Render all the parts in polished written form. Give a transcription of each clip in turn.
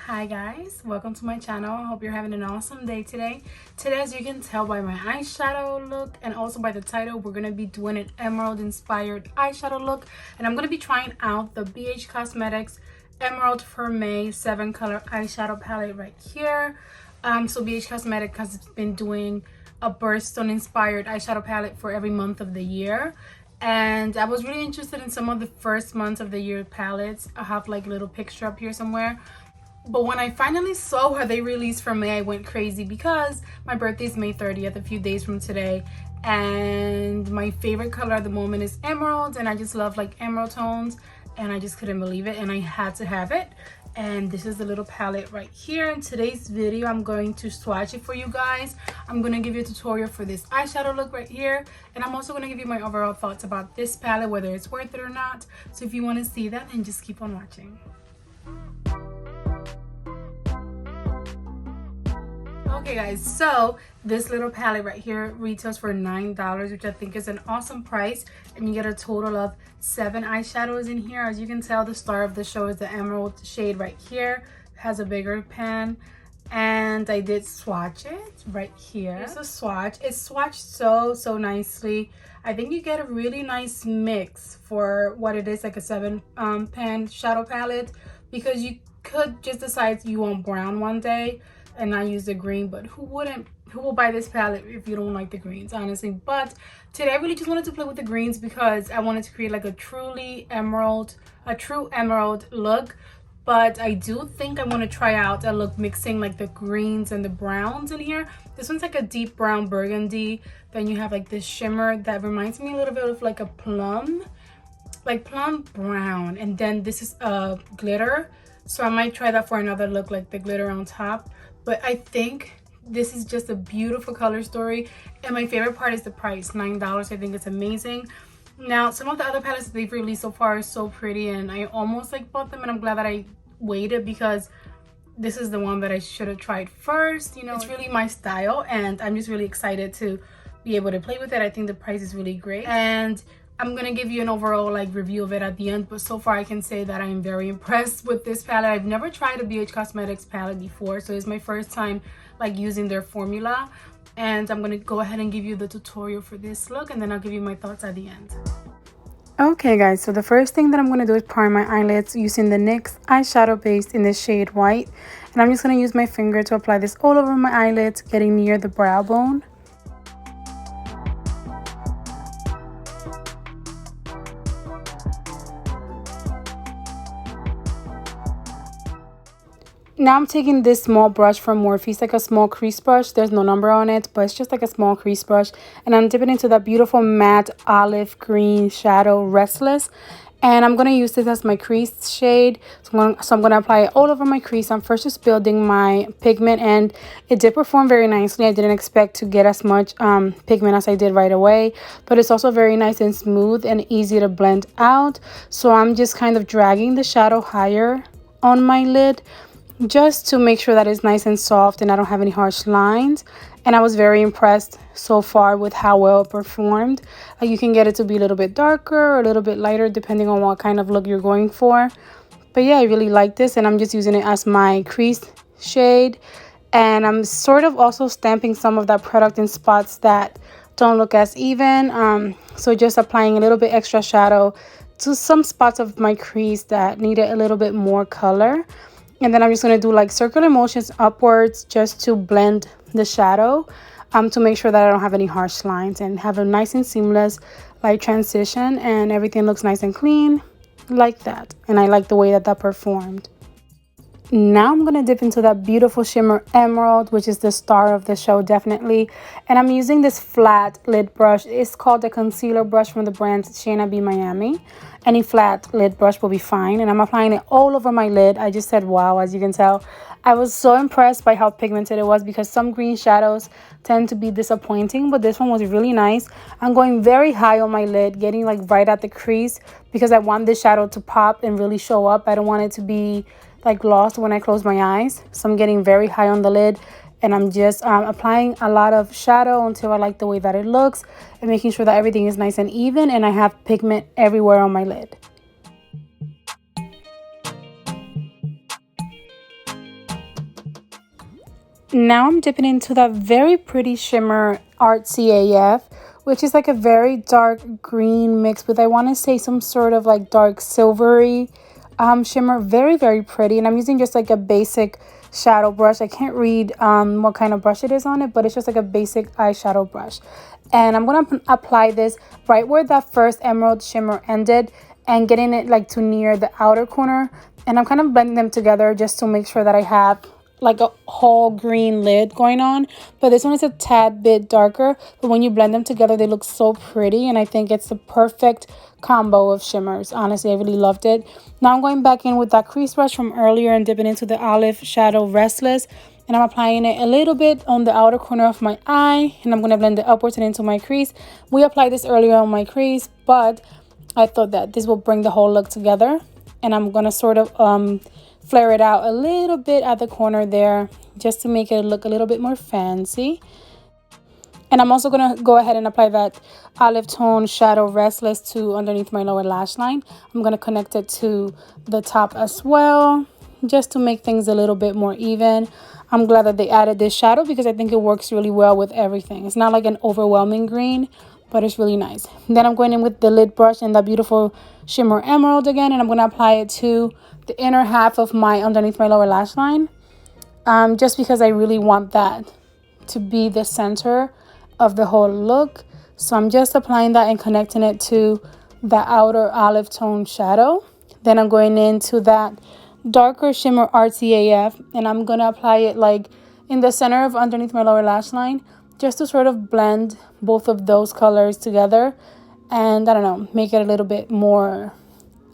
Hi guys, welcome to my channel. I hope you're having an awesome day today. Today, as you can tell by my eyeshadow look and also by the title, we're going to be doing an emerald inspired eyeshadow look, and I'm going to be trying out the BH Cosmetics Emerald for May 7 color eyeshadow palette right here. So BH Cosmetics has been doing a birthstone inspired eyeshadow palette for every month of the year, and I was really interested in some of the first months of the year palettes. I have like a little picture up here somewhere. But when I finally saw what they released for May, I went crazy because my birthday is May 30th, a few days from today. And my favorite color at the moment is emerald, and I just love like emerald tones, and I just couldn't believe it, and I had to have it. And this is the little palette right here. In today's video, I'm going to swatch it for you guys. I'm going to give you a tutorial for this eyeshadow look right here, and I'm also going to give you my overall thoughts about this palette, whether it's worth it or not. So if you want to see that, then just keep on watching. Okay guys, so this little palette right here retails for $9, which I think is an awesome price, and you get a total of 7 eyeshadows in here. As you can tell, the star of the show is the emerald shade right here. It has a bigger pan, and I did swatch it right here. It's a swatch. It's swatched so nicely. I think you get a really nice mix for what it is, like a 7 pan shadow palette, because you could just decide you want brown one day and not use the green, but who will buy this palette if you don't like the greens, honestly? But today I really just wanted to play with the greens because I wanted to create like a true emerald look. But I do think I want to try out a look mixing like the greens and the browns in here. This one's like a deep brown burgundy. Then you have like this shimmer that reminds me a little bit of like a plum brown, and then this is a glitter. So I might try that for another look, like the glitter on top. But I think this is just a beautiful color story, and my favorite part is the price, $9. I think it's amazing. Now, some of the other palettes that they've released so far are so pretty, and I almost like bought them, and I'm glad that I waited because this is the one that I should have tried first. You know, it's really my style, and I'm just really excited to be able to play with it. I think the price is really great, and I'm gonna give you an overall like review of it at the end, but so far I can say that I am very impressed with this palette. I've never tried a BH Cosmetics palette before, so it's my first time like using their formula, and I'm gonna go ahead and give you the tutorial for this look, and then I'll give you my thoughts at the end. Okay guys, so the first thing that I'm going to do is prime my eyelids using the NYX eyeshadow base in the shade white, and I'm just going to use my finger to apply this all over my eyelids, getting near the brow bone. Now I'm taking this small brush from Morphe, like a small crease brush. There's no number on it, but it's just like a small crease brush. And I'm dipping into that beautiful matte olive green shadow, Restless. And I'm going to use this as my crease shade. So I'm going to apply it all over my crease. I'm first just building my pigment, and it did perform very nicely. I didn't expect to get as much pigment as I did right away. But it's also very nice and smooth and easy to blend out. So I'm just kind of dragging the shadow higher on my lid, just to make sure that it's nice and soft and I don't have any harsh lines. And I was very impressed so far with how well it performed. Like, you can get it to be a little bit darker or a little bit lighter depending on what kind of look you're going for. But yeah, I really like this, and I'm just using it as my crease shade. And I'm sort of also stamping some of that product in spots that don't look as even. So just applying a little bit extra shadow to some spots of my crease that needed a little bit more color. And then I'm just going to do like circular motions upwards just to blend the shadow, to make sure that I don't have any harsh lines and have a nice and seamless light transition, and everything looks nice and clean like that. And I like the way that that performed. Now I'm going to dip into that beautiful shimmer emerald, which is the star of the show, definitely. And I'm using this flat lid brush. It's called the concealer brush from the brand Shayna B Miami. Any flat lid brush will be fine. And I'm applying it all over my lid. I just said wow. As you can tell, I was so impressed by how pigmented it was, because some green shadows tend to be disappointing, but this one was really nice. I'm going very high on my lid, getting like right at the crease, because I want this shadow to pop and really show up. I don't want it to be like lost when I close my eyes. So I'm getting very high on the lid, and I'm just applying a lot of shadow until I like the way that it looks, and making sure that everything is nice and even and I have pigment everywhere on my lid. Now I'm dipping into that very pretty shimmer Artsy AF, which is like a very dark green mixed with, I want to say, some sort of like dark silvery shimmer. Very, very pretty. And I'm using just like a basic shadow brush. I can't read what kind of brush it is on it, but it's just like a basic eyeshadow brush. And I'm going to apply this right where that first emerald shimmer ended and getting it like to near the outer corner. And I'm kind of blending them together just to make sure that I have like a whole green lid going on, but this one is a tad bit darker, but when you blend them together they look so pretty, and I think it's the perfect combo of shimmers. Honestly, I really loved it. Now I'm going back in with that crease brush from earlier and dipping into the Olive Shadow Restless, and I'm applying it a little bit on the outer corner of my eye, and I'm going to blend it upwards and into my crease. We applied this earlier on my crease, but I thought that this will bring the whole look together, and I'm going to sort of flare it out a little bit at the corner there just to make it look a little bit more fancy. And I'm also going to go ahead and apply that olive tone shadow Restless to underneath my lower lash line. I'm going to connect it to the top as well just to make things a little bit more even. I'm glad that they added this shadow because I think it works really well with everything. It's not like an overwhelming green, but it's really nice. Then I'm going in with the lid brush and that beautiful shimmer emerald again, and I'm going to apply it to the inner half of my underneath my lower lash line, just because I really want that to be the center of the whole look. So I'm just applying that and connecting it to the outer olive tone shadow. Then I'm going into that darker shimmer Artsy AF, and I'm going to apply it like in the center of underneath my lower lash line, just to sort of blend both of those colors together and, I don't know, make it a little bit more,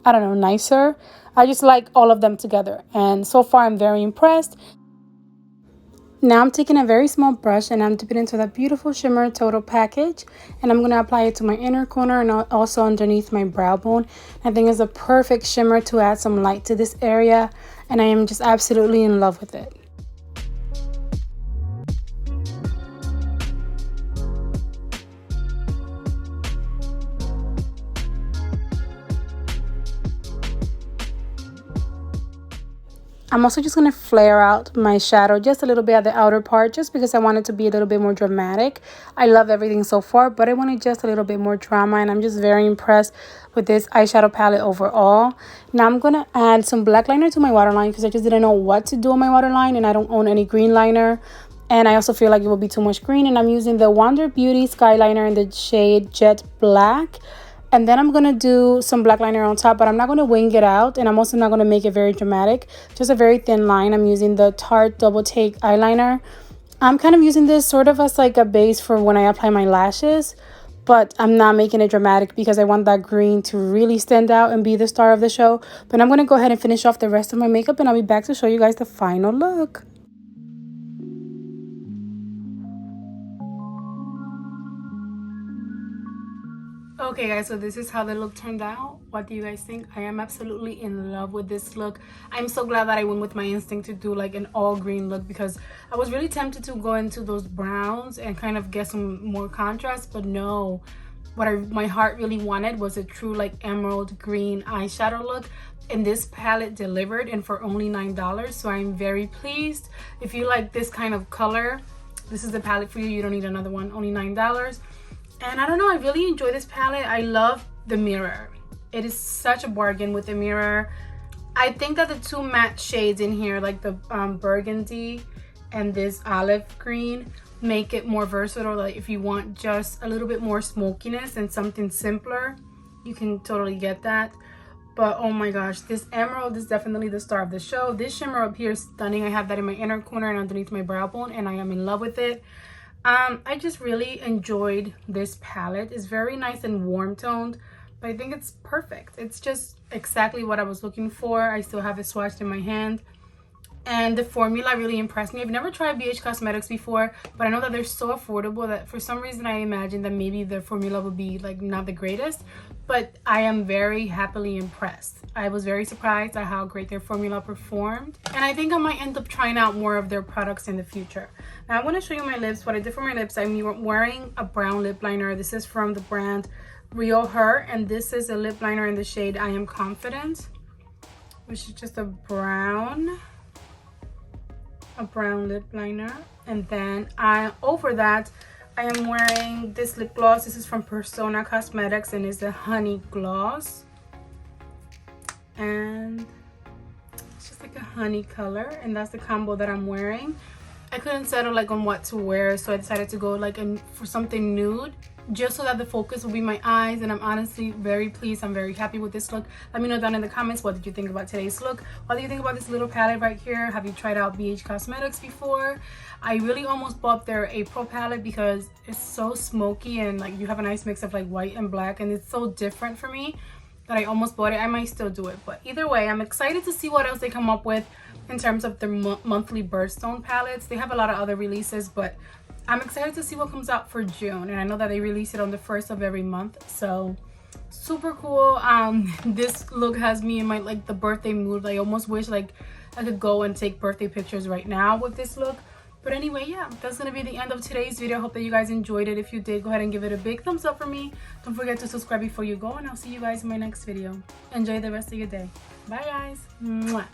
I don't know, nicer. I just like all of them together, and so far I'm very impressed. Now I'm taking a very small brush and I'm dipping into that beautiful shimmer Total Package, and I'm going to apply it to my inner corner and also underneath my brow bone. I think it's a perfect shimmer to add some light to this area, and I am just absolutely in love with it. I'm also just going to flare out my shadow just a little bit at the outer part, just because I want it to be a little bit more dramatic. I love everything so far, but I wanted just a little bit more drama, and I'm just very impressed with this eyeshadow palette overall. Now I'm going to add some black liner to my waterline because I just didn't know what to do on my waterline, and I don't own any green liner. And I also feel like it will be too much green, and I'm using the Wander Beauty Skyliner in the shade Jet Black. And then I'm going to do some black liner on top, but I'm not going to wing it out. And I'm also not going to make it very dramatic. Just a very thin line. I'm using the Tarte Double Take eyeliner. I'm kind of using this sort of as like a base for when I apply my lashes. But I'm not making it dramatic because I want that green to really stand out and be the star of the show. But I'm going to go ahead and finish off the rest of my makeup, and I'll be back to show you guys the final look. Okay guys, so this is how the look turned out. What do you guys think? I am absolutely in love with this look. I'm so glad that I went with my instinct to do like an all green look, because I was really tempted to go into those browns and kind of get some more contrast, but no. What my heart really wanted was a true like emerald green eyeshadow look, and this palette delivered, and for only $9. So I'm very pleased. If you like this kind of color, this is the palette for you. You don't need another one. Only $9. And I don't know, I really enjoy this palette. I love the mirror. It is such a bargain with the mirror. I think that the two matte shades in here, like the burgundy and this olive green, make it more versatile. Like if you want just a little bit more smokiness and something simpler, you can totally get that. But oh my gosh, this emerald is definitely the star of the show. This shimmer up here is stunning. I have that in my inner corner and underneath my brow bone, and I am in love with it. I just really enjoyed this palette. It's very nice and warm toned, but I think it's perfect. It's just exactly what I was looking for. I still have it swatched in my hand, and the formula really impressed me. I've never tried BH Cosmetics before, but I know that they're so affordable that for some reason I imagine that maybe the formula would be like not the greatest, but I am very happily impressed. I was very surprised at how great their formula performed, and I think I might end up trying out more of their products in the future. Now I want to show you my lips. What I did for my lips, I'm wearing a brown lip liner. This is from the brand Real Her, and this is a lip liner in the shade I Am Confident, which is just a brown. a brown lip liner, and then over that I am wearing this lip gloss. This is from Persona Cosmetics and it's a honey gloss, and it's just like a honey color, and that's the combo that I'm wearing. I couldn't settle like on what to wear, so I decided to go like for something nude, just so that the focus will be my eyes. And I'm honestly very pleased. I'm very happy with this look. Let me know down in the comments, what did you think about today's look? What do you think about this little palette right here? Have you tried out BH Cosmetics before? I really almost bought their April palette because it's so smoky and like you have a nice mix of like white and black, and it's so different for me that I almost bought it. I might still do it, but either way, I'm excited to see what else they come up with in terms of their monthly birthstone palettes. They have a lot of other releases, but I'm excited to see what comes out for June. And I know that they release it on the 1st of every month, so super cool. This look has me in my like the birthday mood. I almost wish like I could go and take birthday pictures right now with this look. But anyway, yeah, that's gonna be the end of today's video. I hope that you guys enjoyed it. If you did, go ahead and give it a big thumbs up for me. Don't forget to subscribe before you go, and I'll see you guys in my next video. Enjoy the rest of your day. Bye guys. Mwah.